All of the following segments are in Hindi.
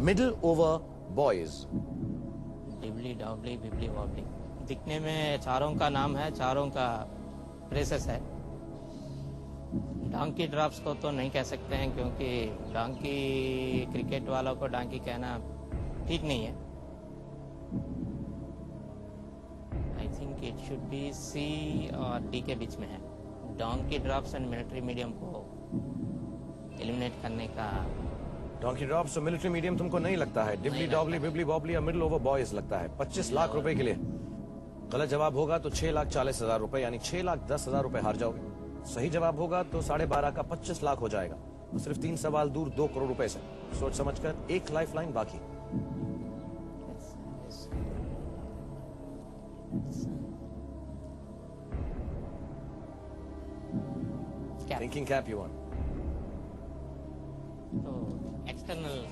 Middle over boys. Dibbly dobbly bibbly wobbly. दिखने में चारों का नाम है, चारों का प्रेसेस है। डॉन्की ड्रॉप्स को तो नहीं कह सकते हैं, क्योंकि डॉन्की क्रिकेट वालों को डॉन्की कहना ठीक नहीं है। I think it should be C और डी के बीच में है। Donkey drops and military medium को एलिमिनेट करने का। डॉन्की ड्रॉप्स और मिलिट्री मीडियम तुमको नहीं लगता है? डिबली डॉबली बिबली बॉबली या मिडिल ओवर बॉयज लगता है? 25 लाख रुपए के लिए गलत जवाब होगा तो 6,40,000 रुपए यानी 6,10,000 रुपए हार जाओगे। सही जवाब होगा तो 12.5 का 25 लाख हो जाएगा। तो सिर्फ 3 सवाल दूर 2 करोड़ रुपए से। सोच समझकर एक लाइफ लाइन बाकी। Thinking cap you want? तो एक्सटर्नल।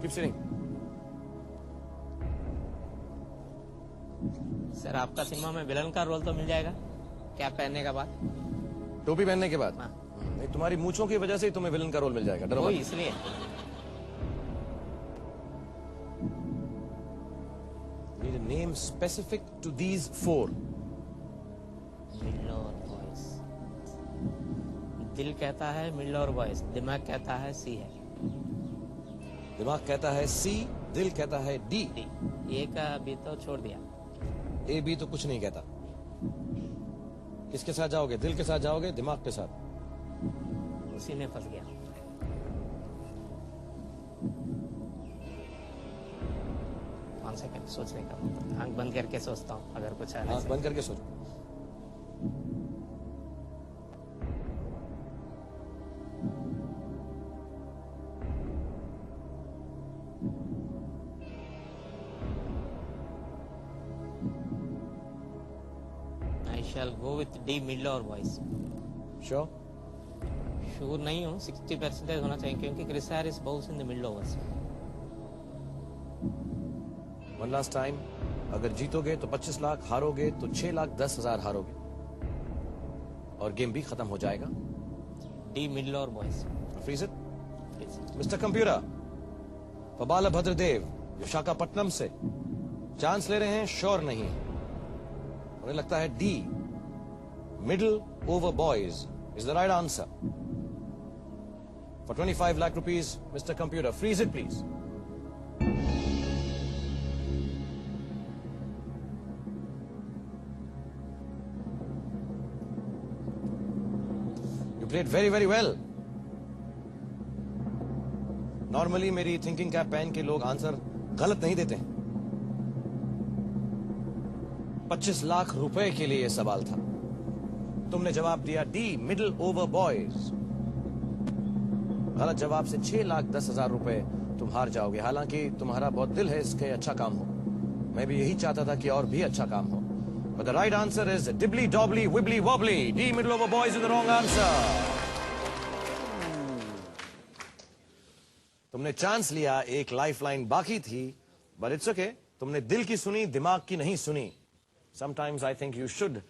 Keep sitting. सर आपका सिनेमा में विलन का रोल तो मिल जाएगा कैप पहनने के बाद? टोपी पहनने के बाद? हाँ। नहीं, तुम्हारी मूंछों की वजह से ही तुम्हें विलन का रोल मिल जाएगा, डरो मत। इसलिए Need a name specific to these 4. मिल और वॉइस। दिल कहता है मिल और वॉइस, दिमाग कहता है सी है। दिमाग कहता है सी, दिल कहता है डी। ए का भी तो छोड़ दिया। ए बी तो कुछ नहीं कहता। किसके साथ जाओगे? दिल के साथ जाओगे, दिमाग के साथ? उसी में फंस गया। कौन सेकंड सोचने का, आंख बंद करके सोचता हूँ अगर कुछ आने आंख से। बंद करके सोचो। I shall go with D मिल और वॉइस। श्योर? श्योर नहीं हूँ, 60% होना चाहिए, क्योंकि Chris Harris bowls in the mid overs. One last time. अगर जीतोगे तो 25 लाख, हारोगे तो 6,10,000 हारोगे और गेम भी खत्म हो जाएगा। डी मिड और voice. Freeze it. Mister computer, Pabala Bhadradev Visakhapatnam से चांस ले रहे हैं, श्योर नहीं। उन्हें लगता है the middle over boys is the right answer. For 25 lakh rupees, mister computer, freeze it please. You played very, very well. Normally मेरी थिंकिंग कैप पहन के लोग आंसर गलत नहीं देते। 25 लाख रुपए के लिए यह सवाल था। तुमने जवाब दिया डी मिडिल ओवर बॉयज। गलत जवाब से 6,10,000 रुपए तुम हार जाओगे। हालांकि तुम्हारा बहुत दिल है इसके अच्छा काम हो, मैं भी यही चाहता था कि और भी अच्छा काम हो। But the right answer is dibbly dobbly wibbly wobbly. D middle over boys is the wrong answer. तुमने चांस लिया, एक लाइफलाइन बाकी थी, but it's okay. तुमने दिल की सुनी, दिमाग की नहीं सुनी। Sometimes I think you should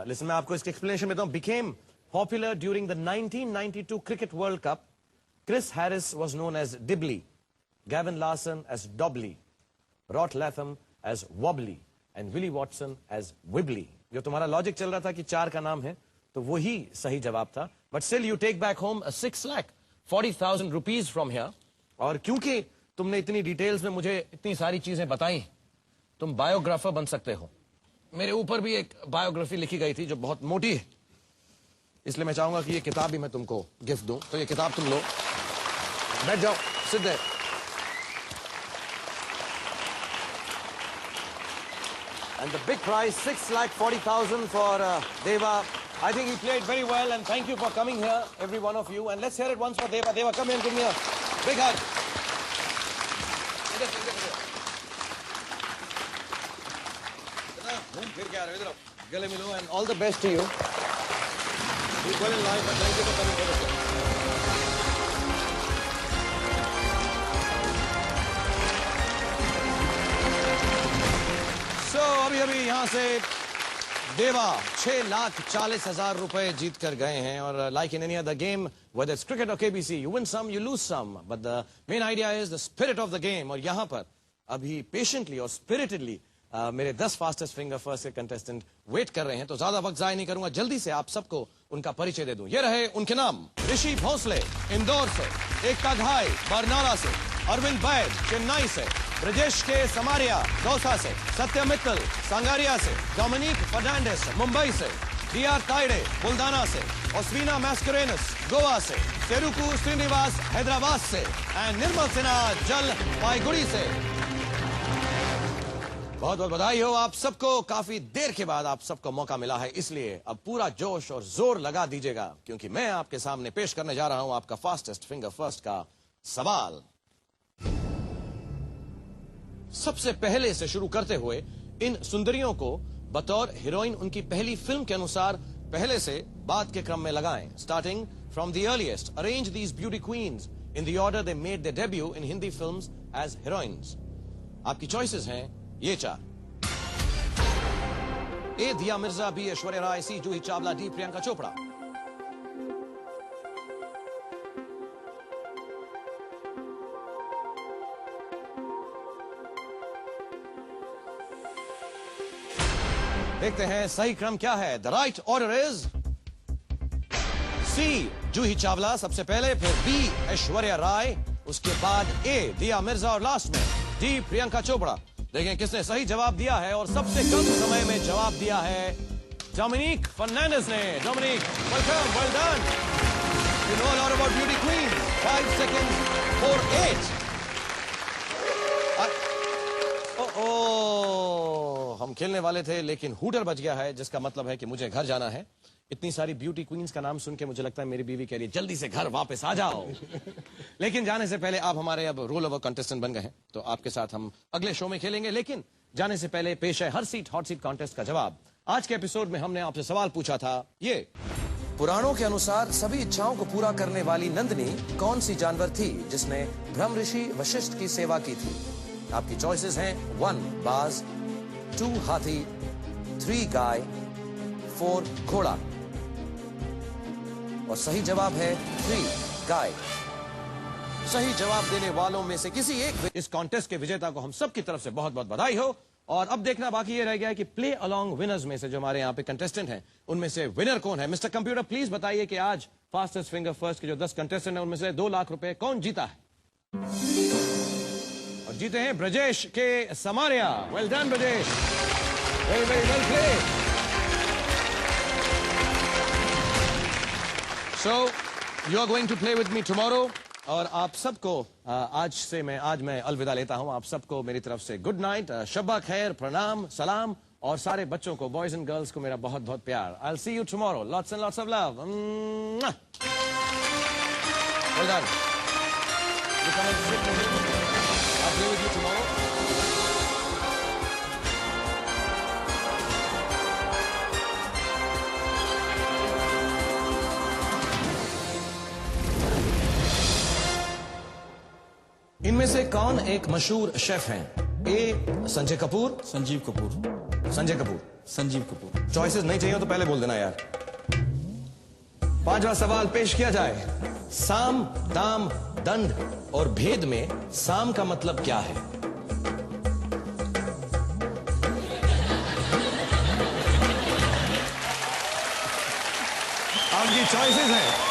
listen. मैं आपको इसकी explanation देता हूं। Became popular during the 1992 Cricket World Cup. Chris Harris was known as Dibbly, Gavin Larson as Dobbly, Rod Latham as Wobbly and Willie Watson as Wibbly. जो तुम्हारा लॉजिक चल रहा था कि 4 का नाम है, तो वही सही जवाब था। But still you take back home a 6,40,000 rupees from here. और क्योंकि तुमने इतनी डिटेल्स में मुझे इतनी सारी चीजें बताई, तुम बायोग्राफर बन सकते हो। मेरे ऊपर भी एक बायोग्राफी लिखी गई थी जो बहुत मोटी है, इसलिए मैं चाहूंगा कि ये किताब भी मैं तुमको गिफ्ट दूं। तो ये किताब तुम लो, बैठ जाओ, sit there. And the big prize, 6,40,000 for Deva. I think he played very well, and thank you for coming here, every one of you. And let's hear it once for Deva. Deva, come here and give me a big hug. Gale milo, and all the best to you. Do well in life, and thank you for coming to the show. So, अभी यहाँ से देवा 6,40,000 रुपए जीत कर गए हैं और like in any other game whether it's cricket or KBC you win some you lose some but the main idea is the spirit of the game और यहाँ पर अभी पेशेंटली और स्पिरिटेडली मेरे 10 फास्टेस्ट फिंगर फर्स्ट के कंटेस्टेंट वेट कर रहे हैं तो ज्यादा वक्त जाया नहीं करूंगा जल्दी से आप सबको उनका परिचय दे दूं ये रहे उनके नाम ऋषि भोसले इंदौर से एकता घाई बरनाला से अरविंद बैद चेन्नई से ब्रजेश के समारिया दौसा से सत्य मित्तल सांगारिया से डोमिनिक फर्नांडिस मुंबई से डीआर ताइडे बुल्दाना से ओस्वीना मैस्करेनस गोवा से सेरुकु श्रीनिवास हैदराबाद से एंड निर्मल सिन्हा जल पाईगुड़ी से बहुत बहुत बधाई हो आप सबको काफी देर के बाद आप सबको मौका मिला है इसलिए अब पूरा जोश और जोर लगा दीजिएगा क्योंकि मैं आपके सामने पेश करने जा रहा हूं आपका फास्टेस्ट फिंगर फर्स्ट का सवाल सबसे पहले से शुरू करते हुए इन सुंदरियों को बतौर हीरोइन उनकी पहली फिल्म के अनुसार पहले से बाद के क्रम में लगाएं starting from the earliest arrange these beauty queens in the order they made the debut in Hindi films as heroines आपकी चॉइसेस हैं ये चार A Dia Mirza B Aishwarya Rai C Juhi Chawla D Priyanka Chopra देखते हैं सही क्रम क्या है the right order is C Juhi Chawla सबसे पहले फिर बी ऐश्वर्या राय उसके बाद ए दिया मिर्जा और लास्ट में डी प्रियंका चोपड़ा देखें किसने सही जवाब दिया है और सबसे कम समय में जवाब दिया है डोमिनिक फर्नांडिस ने Dominic welcome well done you know a lot about beauty queen 5 seconds for 8 हम खेलने वाले थे लेकिन हूटर बच गया है जिसका मतलब है कि मुझे घर जाना है इतनी सारी ब्यूटी क्वींस का नाम सुन के मुझे लगता है मेरी बीवी कह रही है जल्दी से घर वापस आ जाओ लेकिन जाने से पहले आप हमारे अब रोल ओवर कंटेस्टेंट बन गए हैं तो आपके साथ हम अगले शो में खेलेंगे लेकिन जाने से पहले पेश है हर सीट हॉट सीट कॉन्टेस्ट का जवाब आज के एपिसोड में हमने आपसे सवाल पूछा था ये पुराणों के अनुसार सभी इच्छाओं को पूरा करने वाली नंदिनी कौन सी जानवर थी जिसने ब्रह्म ऋषि वशिष्ठ की सेवा की थी आपकी चॉइसेस हैं 1 बाज 2 हाथी 3 गाय 4 घोड़ा और सही जवाब है 3 गाय सही जवाब देने वालों में से किसी एक इस कॉन्टेस्ट के विजेता को हम सब की तरफ से बहुत बहुत बधाई हो और अब देखना बाकी ये रह गया है कि प्ले अलोंग विनर्स में से जो हमारे यहाँ पे कंटेस्टेंट हैं उनमें से विनर कौन है मिस्टर कंप्यूटर प्लीज बताइए कि आज फास्टेस्ट फिंगर फर्स्ट के जो 10 कंटेस्टेंट हैं उनमें से 2 लाख रुपए कौन जीता है और जीते हैं ब्रजेश के Samaria well done Brajesh very very well played So, you are going to play with me tomorrow. और आप सबको आज मैं अलविदा लेता हूं आप सबको मेरी तरफ से गुड नाइट शब्बा खैर प्रणाम सलाम और सारे बच्चों को बॉयज एंड गर्ल्स को मेरा बहुत बहुत प्यार I will see you tomorrow lots and lots of love well done you come and sit with me I play with you tomorrow इनमें से कौन एक मशहूर शेफ हैं ए संजय कपूर संजीव कपूर संजय कपूर संजीव कपूर चॉइसेस नहीं चाहिए तो पहले बोल देना यार 5वां सवाल पेश किया जाए साम दाम दंड और भेद में साम का मतलब क्या है आपकी चॉइसेस हैं